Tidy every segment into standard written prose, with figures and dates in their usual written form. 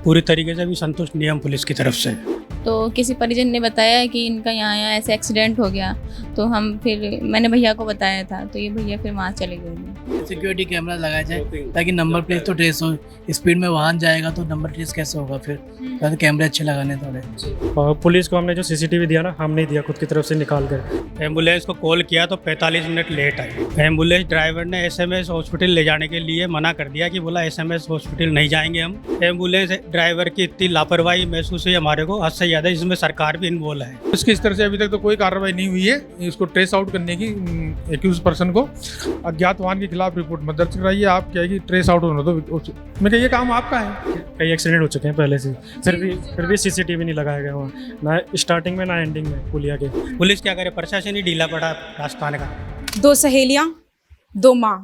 पूरी तरीके से भी संतुष्ट नहीं हम पुलिस की तरफ से। तो किसी परिजन ने बताया कि इनका यहाँ ऐसे एक्सीडेंट हो गया, तो मैंने भैया को बताया था, तो ये भैया फिर वहाँ चले गए। सिक्योरिटी कैमरा लगाया जाए ताकि नंबर प्लेट तो ट्रेस हो। स्पीड में वाहन जाएगा तो नंबर ट्रेस कैसे होगा फिर? तो कैमरे अच्छे लगाने थोड़े। और पुलिस को हमने जो सीसीटीवी दिया ना, हम नहीं दिया, खुद की तरफ से निकाल कर। एम्बुलेंस को कॉल किया तो 45 मिनट लेट आई। एम्बुलेंस ड्राइवर ने एसएमएस हॉस्पिटल ले जाने के लिए मना कर दिया कि बोला एसएमएस हॉस्पिटल नहीं जाएंगे हम। एम्बुलेंस ड्राइवर की इतनी लापरवाही महसूस हुई हमारे को, हद से ज़्यादा। इसमें सरकार भी इन्वॉल्व है। इसकी इस तरह से अभी तक तो कोई कार्रवाई नहीं हुई है। इसको ट्रेस आउट करने की एक्यूज पर्सन को अज्ञात वाहन के खिलाफ रिपोर्ट मत दर्ज कराइए। आप क्या है कि ट्रेस आउट होना तो मैं ये काम आपका है। कई एक्सीडेंट हो चुके हैं पहले से, फिर भी सीसीटीवी नहीं लगाया गया वहाँ, ना स्टार्टिंग में ना एंडिंग में पुलिया के। पुलिस क्या करे, प्रशासन ही ढीला पड़ा राजस्थान का। 2 सहेलियां, 2 माँ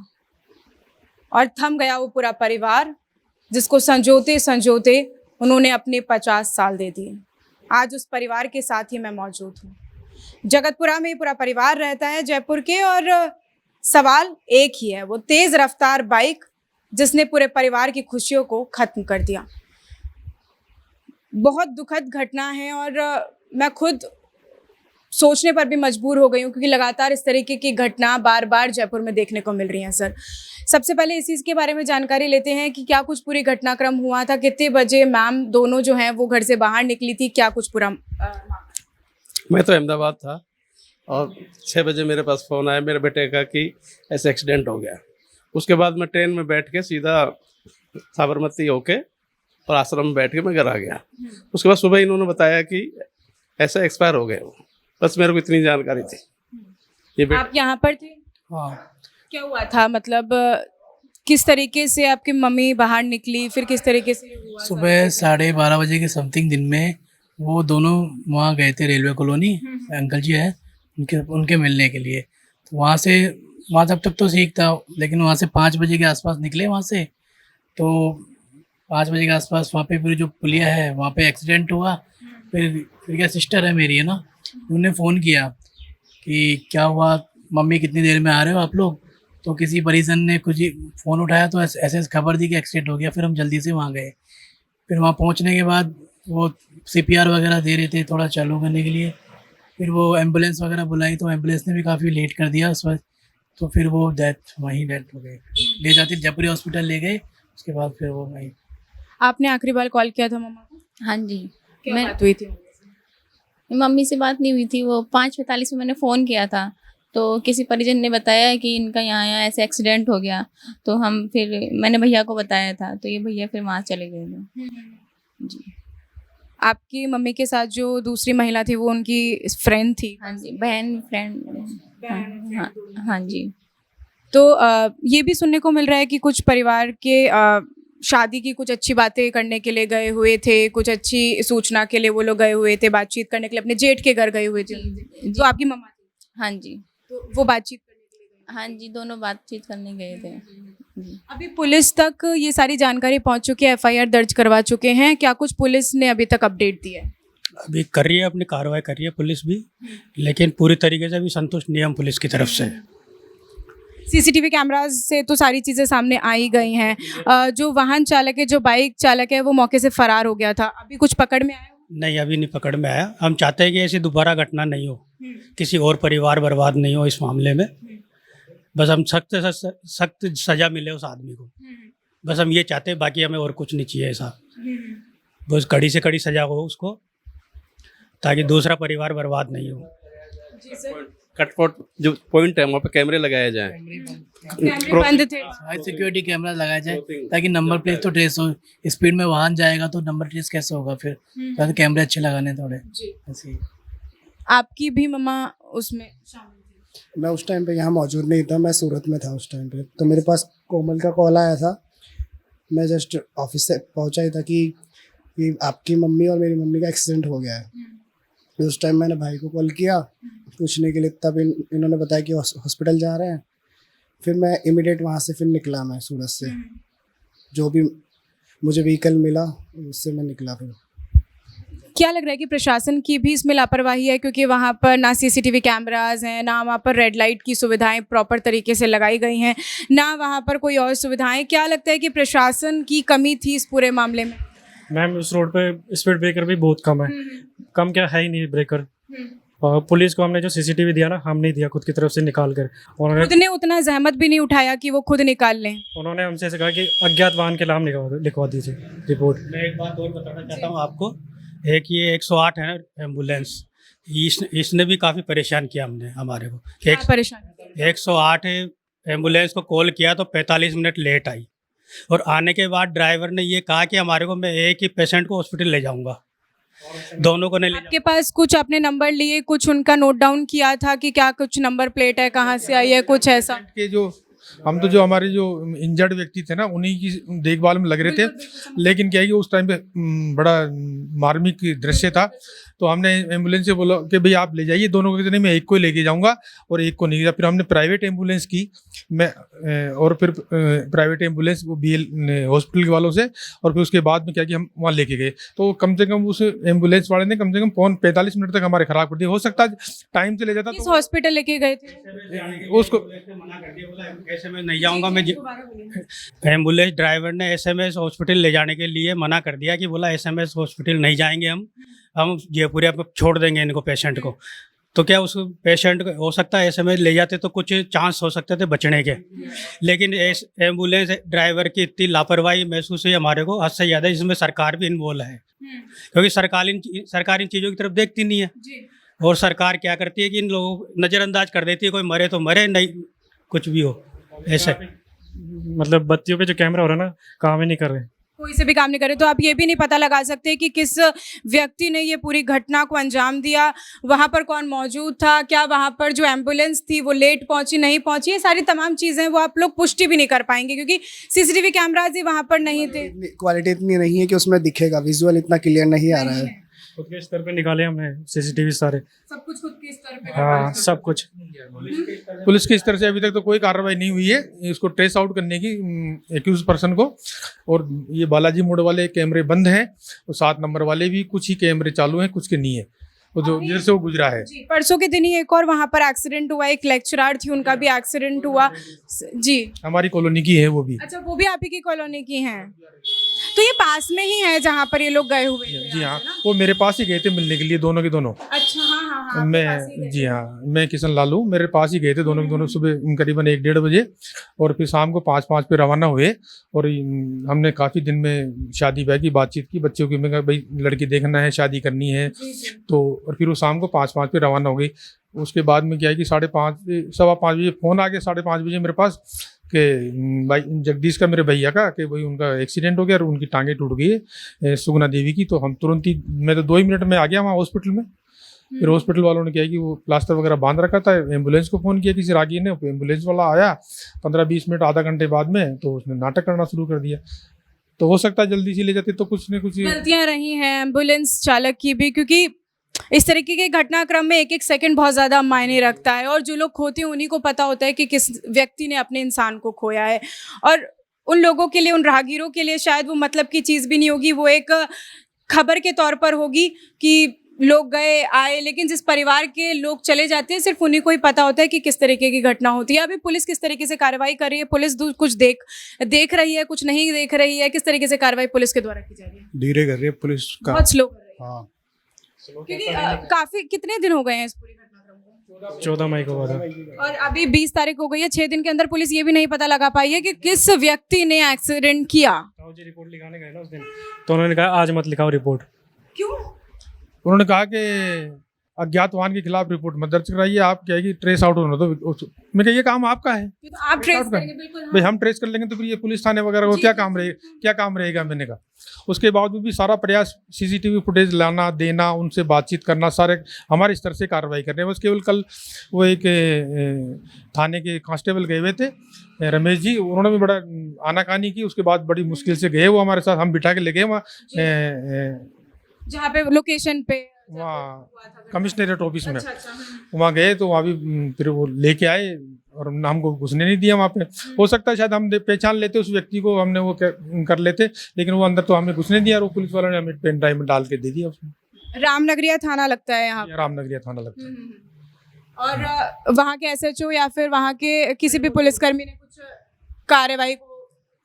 और थम गया वो पूरा परिवार, जिसको संजोते संजोते उन्होंने अपने 50 साल दे दिए। आज उस परिवार के साथ ही मैं मौजूद हूँ। जगतपुरा में पूरा परिवार रहता है जयपुर के, और सवाल एक ही है, वो तेज रफ्तार बाइक जिसने पूरे परिवार की खुशियों को खत्म कर दिया। बहुत दुखद घटना है और मैं खुद सोचने पर भी मजबूर हो गई हूँ, क्योंकि लगातार इस तरीके की घटना बार बार जयपुर में देखने को मिल रही हैं। सर, सबसे पहले इस चीज़ के बारे में जानकारी लेते हैं कि क्या कुछ पूरी घटनाक्रम हुआ था, कितने बजे मैम दोनों जो हैं वो घर से बाहर निकली थी, क्या कुछ पूरा? मैं तो अहमदाबाद था और 6 बजे मेरे पास फ़ोन आया मेरे बेटे का कि ऐसे एक्सीडेंट हो गया। उसके बाद मैं ट्रेन में बैठ के सीधा साबरमती होके और आश्रम में बैठ के मैं घर आ गया। उसके बाद सुबह इन्होंने बताया कि ऐसा एक्सपायर हो गए वो। बस मेरे को इतनी जानकारी थी। ये आप यहाँ पर थे? हाँ। क्या हुआ था, मतलब किस तरीके से आपकी मम्मी बाहर निकली, फिर किस तरीके से हुआ? सुबह 12:30 बजे के समथिंग दिन में वो दोनों वहाँ गए थे, रेलवे कॉलोनी, अंकल जी है उनके मिलने के लिए। तो वहाँ तब तक तो ठीक था, लेकिन वहाँ से 5 बजे के आसपास निकले वहाँ से। तो 5 बजे के आसपास वहाँ पे पूरी जो पुलिया है वहाँ पे एक्सीडेंट हुआ। फिर क्या सिस्टर है मेरी, है ना, उन्होंने फ़ोन किया कि क्या हुआ मम्मी, कितनी देर में आ रहे हो आप लोग? तो किसी परिजन ने कुछ फ़ोन उठाया तो ऐसे खबर दी कि एक्सीडेंट हो गया। फिर हम जल्दी से वहाँ गए। फिर वहाँ पहुँचने के बाद वो CPR वगैरह दे रहे थे थोड़ा चालू करने के लिए। फिर वो एम्बुलेंस वगैरह बुलाई तो एम्बुलेंस ने भी काफ़ी लेट कर दिया उस वक्त। तो फिर वो डेथ हो गई। ले जाते जयपुरी हॉस्पिटल ले गए, उसके बाद फिर वो वहीं। आपने आखिरी बार कॉल किया था मम्मा को? हाँ जी। क्या बात हुई थी? मम्मी से बात नहीं हुई थी। वो 5:45 में मैंने फ़ोन किया था, तो किसी परिजन ने बताया कि इनका यहाँ ऐसे एक्सीडेंट हो गया, तो मैंने भैया को बताया था, तो ये भैया फिर वहाँ चले गए थे। जी। आपकी मम्मी के साथ जो दूसरी महिला थी वो उनकी फ्रेंड थी? हाँ जी, बहन फ्रेंड। हाँ जी। तो ये भी सुनने को मिल रहा है कि कुछ परिवार के शादी की कुछ अच्छी बातें करने के लिए गए हुए थे, कुछ अच्छी सूचना के लिए वो लोग गए हुए थे, बातचीत करने के लिए अपने जेठ के घर गए हुए थे। तो आपकी मम्मा थी? हाँ जी। तो वो बातचीत करने के लिए गए? हाँ जी, दोनों बातचीत करने गए थे। जी। अभी पुलिस तक ये सारी जानकारी पहुंच चुकी है, FIR दर्ज करवा चुके हैं, क्या कुछ पुलिस ने अभी तक अपडेट दिया है? अभी कर रही है, अपनी कार्रवाई कर रही है पुलिस भी, लेकिन पूरी तरीके से भी संतुष्ट नहीं हम पुलिस की तरफ से। CCTV कैमराज से तो सारी चीज़ें सामने आ ही गई हैं। जो वाहन चालक है, जो बाइक चालक है, वो मौके से फरार हो गया था। अभी कुछ पकड़ में आया? नहीं, अभी नहीं पकड़ में आया। हम चाहते हैं कि ऐसी दोबारा घटना नहीं हो, किसी और परिवार बर्बाद नहीं हो इस मामले में। बस हम सख्त सज़ा मिले उस आदमी को, बस हम ये चाहते हैं। बाकी हमें और कुछ नहीं चाहिए ऐसा। बस कड़ी से कड़ी सज़ा हो उसको, ताकि दूसरा परिवार बर्बाद नहीं हो। कटपॉट जो पॉइंट है वहाँ पे कैमरे लगाए जाएं। बंद थे? सिक्योरिटी कैमरा लगाया जाए ताकि नंबर प्लेट तो ट्रेस हो। स्पीड में वाहन जाएगा तो नंबर ट्रेस कैसे होगा फिर? तो कैमरे अच्छे लगाने थोड़े ऐसे। आपकी भी मम्मा उसमें शामिल थी? मैं उस टाइम पे यहाँ मौजूद नहीं था, मैं सूरत में था उस टाइम पे। तो मेरे पास कोमल का कॉल आया था। मैं जस्ट ऑफिस से पहुँचा ही था कि आपकी मम्मी और मेरी मम्मी का एक्सीडेंट हो गया है। उस टाइम मैंने भाई को कॉल किया पूछने के लिए, तब इन्होंने बताया कि हॉस्पिटल जा रहे हैं। फिर मैं इमीडिएट वहाँ से फिर निकला, मैं सूरत से जो भी मुझे व्हीकल मिला उससे मैं निकला। फिर क्या लग रहा है कि प्रशासन की भी इसमें लापरवाही है, क्योंकि वहाँ पर ना CCTV कैमराज हैं, ना वहाँ पर रेड लाइट की सुविधाएं प्रॉपर तरीके से लगाई गई हैं, ना वहाँ पर कोई और सुविधाएं? क्या लगता है कि प्रशासन की कमी थी इस पूरे मामले में? मैम उस रोड पे स्पीड ब्रेकर भी बहुत कम है, कम क्या है ही नहीं ब्रेकर। और पुलिस को हमने जो सीसीटीवी दिया ना, हम नहीं दिया खुद की तरफ से निकाल कर। खुद ने उतना जहमत भी नहीं उठाया कि वो खुद निकाल लें। उन्होंने हमसे ऐसे कहा कि अज्ञात वाहन के नाम लिखवा दीजिए रिपोर्ट। मैं एक बात और बताना चाहता हूँ आपको। एक ये 108 है ना एम्बुलेंस, इसने भी काफ़ी परेशान किया हमने हमारे को। क्या परेशान? 108 एम्बुलेंस को कॉल किया तो 45 मिनट लेट आई, और आने के बाद ड्राइवर ने ये कहा कि हमारे को, मैं एक ही पेशेंट को हॉस्पिटल ले जाऊंगा, दोनों को नहीं ले आपके पास कुछ अपने नंबर लिए, कुछ उनका नोट डाउन किया था कि क्या कुछ नंबर प्लेट है, कहाँ से आई है, कुछ ऐसा? के जो हम तो जो हमारे जो इंजर्ड व्यक्ति थे ना, उन्हीं की देखभाल में लग रहे थे। लेकिन क्या है कि उस टाइम पे बड़ा मार्मिक दृश्य था, तो हमने एम्बुलेंस से बोला कि भाई आप ले जाइए दोनों को। नहीं, मैं एक को ही लेके जाऊंगा और एक को नहीं गया। फिर हमने प्राइवेट एम्बुलेंस की, और फिर प्राइवेट एम्बुलेंस वो BL हॉस्पिटल वालों से, और फिर उसके बाद में क्या कि हम वहाँ लेके गए। तो कम से कम उस एम्बुलेंस वाले ने कम से कम 45 मिनट तक हमारे खराब कर दिया। हो सकता है टाइम से ले जाता किस तो हॉस्पिटल लेके गए थे? उसको मना कर दिया, बोला ऐसे में नहीं जाऊंगा मैं। एम्बुलेंस ड्राइवर ने SMS हॉस्पिटल ले जाने के लिए मना कर दिया कि बोला SMS हॉस्पिटल नहीं जाएंगे हम जयपुर में छोड़ देंगे इनको, पेशेंट को। तो क्या उस पेशेंट को हो सकता है SMS ले जाते तो कुछ चांस हो सकते थे बचने के, लेकिन एम्बुलेंस ड्राइवर की इतनी लापरवाही महसूस हुई हमारे को, हद से ज़्यादा। इसमें सरकार भी इन्वॉल्व है, क्योंकि सरकार इन चीज़ों की तरफ देखती नहीं है। और सरकार क्या करती है कि इन लोगों को नज़रअंदाज कर देती है, कोई मरे तो मरे, नहीं कुछ भी हो ऐसे। मतलब बत्तियों पे जो कैमरा हो रहा है ना, काम ही नहीं कर रहे, कोई से भी काम नहीं करे। तो आप ये भी नहीं पता लगा सकते कि किस व्यक्ति ने ये पूरी घटना को अंजाम दिया, वहाँ पर कौन मौजूद था, क्या वहाँ पर जो एम्बुलेंस थी वो लेट पहुंची नहीं पहुंची, ये सारी तमाम चीज़ें वो आप लोग पुष्टि भी नहीं कर पाएंगे, क्योंकि CCTV कैमराज ही वहाँ पर नहीं थे। क्वालिटी इतनी नहीं है कि उसमें दिखेगा, विजुअल इतना क्लियर नहीं आ रहा है। खुद के स्तर पे निकाले हमने सीसीटीवी सारे, सब कुछ खुद के स्तर पे। हाँ सब कुछ। पुलिस के स्तर से अभी तक तो कोई कार्रवाई नहीं हुई है इसको ट्रेस आउट करने की, एक्यूज पर्सन को। और ये बालाजी मोड़ वाले कैमरे बंद हैं, और 7 नंबर वाले भी कुछ ही कैमरे चालू हैं, कुछ के नहीं है, वो जो जिधर से वो गुजरा है। परसों के दिन ही एक और वहाँ पर एक्सीडेंट हुआ, एक लेक्चरर थी, उनका भी एक्सीडेंट हुआ जी। हमारी कॉलोनी की है वो भी। अच्छा, वो भी आप ही की कॉलोनी की हैं? तो ये पास में ही है जहाँ पर ये लोग गए हुए थे? जी हाँ, वो मेरे पास ही गए थे मिलने के लिए, दोनों के दोनों। अच्छा, हाँ, मैं जी हाँ, मैं किशन लालू, मेरे पास ही गए थे दोनों के दोनों सुबह करीबन 1-1:30 बजे, और फिर शाम को 5-5 पे रवाना हुए। और हमने काफ़ी दिन में शादी ब्याह की बातचीत की, बच्चों की, मैं कहा भाई लड़की देखना है, शादी करनी है। तो और फिर वो शाम को 5-5 पे रवाना हो गई। उसके बाद में क्या है कि 5:30 सवा 5 बजे फ़ोन आ गया, 5:30 बजे मेरे पास कि भाई जगदीश का, मेरे भैया का, कि भाई उनका एक्सीडेंट हो गया और उनकी टांगें टूट गई है सुगना देवी की। तो हम तुरंत ही, मैं तो 2 ही मिनट में आ गया वहाँ हॉस्पिटल में। फिर हॉस्पिटल वालों ने क्या है कि वो प्लास्टर वगैरह बांध रखा था, एम्बुलेंस को फ़ोन किया किसी रागी ने, एम्बुलेंस वाला आया 15-20 मिनट आधा घंटे बाद में, तो उसने नाटक करना शुरू कर दिया। तो हो सकता है जल्दी से ले जाते तो कुछ न कुछ गलतियाँ रही हैं एम्बुलेंस चालक की भी, क्योंकि इस तरीके के घटनाक्रम में एक एक सेकंड बहुत ज़्यादा मायने रखता है, और जो लोग खोते हैं उन्हीं को पता होता है कि किस व्यक्ति ने अपने इंसान को खोया है। और उन लोगों के लिए, उन राहगीरों के लिए शायद वो मतलब की चीज़ भी नहीं होगी, वो एक खबर के तौर पर होगी कि लोग गए आए, लेकिन जिस परिवार के लोग चले जाते हैं सिर्फ उन्हीं को ही पता होता है कि किस तरीके की घटना होती है। अभी पुलिस किस तरीके से कार्रवाई कर रही है? पुलिस कुछ देख रही है, कुछ नहीं देख रही है? किस तरीके से कार्रवाई पुलिस के द्वारा की जा रही है? धीरे कर रही है पुलिस का, बहुत स्लो कर रही है। हाँ, क्योंकि काफी, कितने दिन हो गए हैं इस पूरी घटनाक्रम को? 14 मई को हुआ था, और अभी 20 तारीख हो गई है। 6 दिन के अंदर पुलिस ये भी नहीं पता लगा पाई है कि किस व्यक्ति ने एक्सीडेंट किया। जी रिपोर्ट लिखाने गए ना उस दिन, तो उन्होंने कहा आज मत लिखाओ रिपोर्ट। क्यों? उन्होंने कहा कि अज्ञात वाहन के खिलाफ रिपोर्ट मत दर्ज कराइए, आप क्या है कि ट्रेस आउट होना। तो मैं कहा ये काम आपका है, तो आप ट्रेस करेंगे? बिल्कुल, भाई हम ट्रेस कर लेंगे तो फिर ये पुलिस थाने वगैरह को क्या काम रहेगा, मैंने कहा। उसके बावजूद भी सारा प्रयास CCTV फुटेज लाना देना, उनसे बातचीत करना, सारे हमारे स्तर से कार्रवाई कर रहे हैं। बस केवल कल वो एक थाने के कांस्टेबल गए हुए थे, रमेश जी, उन्होंने भी बड़ा आनाकानी की। उसके बाद बड़ी मुश्किल से गए वो हमारे साथ, हम बिठा के ले गए वहाँ जहाँ पे लोकेशन पे, वहाँ कमिश्नरेट ऑफिस में। अच्छा, वहाँ गए तो वहाँ भी फिर वो लेके आए और हमको घुसने नहीं दिया वहाँ पे। हो सकता है शायद हम पहचान लेते उस व्यक्ति को, हमने वो कर लेते, लेकिन वो अंदर तो हमें घुसने दिया, और वो पुलिस वालों ने हमें पेन ड्राइव में डाल के दे दिया उसमें। रामनगरिया थाना लगता है यहाँ? रामनगरिया थाना लगता है। और वहाँ के SHO या फिर वहाँ के किसी भी पुलिसकर्मी ने कुछ कार्रवाई को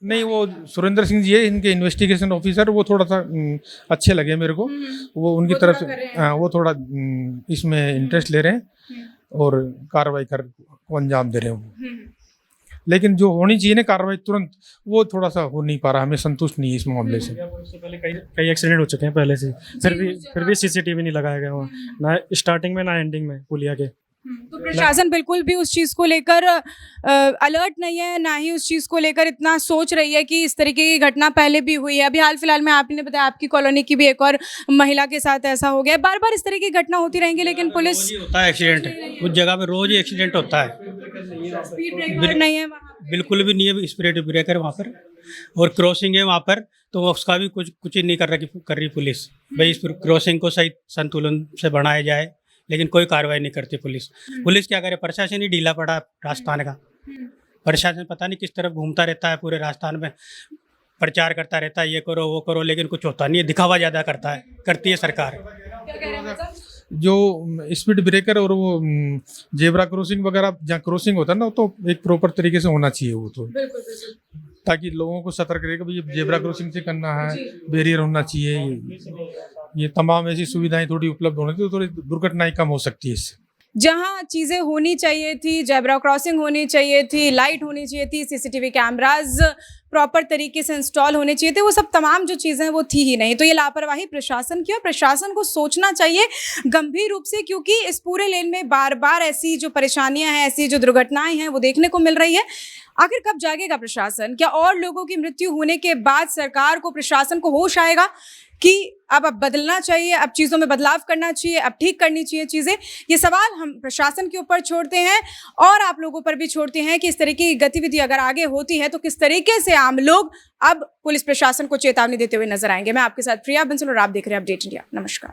नहीं, वो सुरेंद्र सिंह जी है इनके इन्वेस्टिगेशन ऑफिसर, वो थोड़ा सा अच्छे लगे मेरे को। वो उनकी तरफ से हाँ, वो थोड़ा इसमें इंटरेस्ट ले रहे हैं और कार्रवाई को अंजाम दे रहे हैं वो। लेकिन जो होनी चाहिए ना कार्रवाई तुरंत, वो थोड़ा सा हो नहीं पा रहा, हमें संतुष्ट नहीं है इस मामले से। उससे पहले कई एक्सीडेंट हो चुके हैं पहले से, फिर भी सीसीटीवी नहीं लगाया गया वहाँ, ना स्टार्टिंग में ना एंडिंग में पुलिया के। तो प्रशासन बिल्कुल भी उस चीज़ को लेकर अलर्ट नहीं है, ना ही उस चीज़ को लेकर इतना सोच रही है कि इस तरीके की घटना पहले भी हुई है। अभी हाल फिलहाल में आपने बताया आपकी कॉलोनी की भी एक और महिला के साथ ऐसा हो गया। बार बार इस तरह की घटना होती रहेंगी, लेकिन पुलिस रोज ही होता है एक्सीडेंट, उस जगह पे रोज ही एक्सीडेंट होता है। स्पीड ब्रेकर नहीं है वहाँ पे। बिल्कुल भी नहीं है स्पीड ब्रेकर वहाँ पर, और क्रॉसिंग है वहाँ पर, तो उसका भी कुछ ही नहीं कर रही पुलिस। भाई इस क्रॉसिंग को सही संतुलन से बनाया जाए, लेकिन कोई कार्रवाई नहीं करती पुलिस। पुलिस क्या करे, प्रशासन ही ढीला पड़ा राजस्थान का। प्रशासन पता नहीं किस तरफ घूमता रहता है, पूरे राजस्थान में प्रचार करता रहता है, ये करो वो करो, लेकिन कुछ होता नहीं है, दिखावा ज़्यादा करती है सरकार। क्या कह रहे हैं मतलब? जो स्पीड ब्रेकर और वो जेब्रा क्रॉसिंग वगैरह जहाँ क्रॉसिंग होता है ना, वो तो एक प्रॉपर तरीके से होना चाहिए वो तो, बिल्कुल बिल्कुल। ताकि लोगों को सतर्क रहे कि भाई जेब्रा क्रॉसिंग से करना है, बैरियर होना चाहिए। ये तमाम ऐसी सुविधाएं थोड़ी उपलब्ध होनी चाहिए, तो थोड़ी दुर्घटनाएं कम हो सकती है इससे। जहाँ चीज़ें होनी चाहिए थी, जेब्रा क्रॉसिंग होनी चाहिए थी, लाइट होनी चाहिए थी, सीसीटीवी कैमराज प्रॉपर तरीके से इंस्टॉल होने चाहिए थे, वो सब तमाम जो चीज़ें हैं वो थी ही नहीं। तो ये लापरवाही प्रशासन की, और प्रशासन को सोचना चाहिए गंभीर रूप से, क्योंकि इस पूरे लेन में बार बार ऐसी जो परेशानियां हैं, ऐसी जो दुर्घटनाएं हैं वो देखने को मिल रही है। आखिर कब जागेगा प्रशासन? क्या और लोगों की मृत्यु होने के बाद सरकार को, प्रशासन को होश आएगा कि अब बदलना चाहिए, अब चीज़ों में बदलाव करना चाहिए, अब ठीक करनी चाहिए चीज़ें? ये सवाल हम प्रशासन के ऊपर छोड़ते हैं और आप लोगों पर भी छोड़ते हैं कि इस तरीके की गतिविधि अगर आगे होती है तो किस तरीके से आम लोग अब पुलिस प्रशासन को चेतावनी देते हुए नजर आएंगे। मैं आपके साथ प्रिया बंसल और आप देख रहे हैं अपडेट इंडिया। नमस्कार।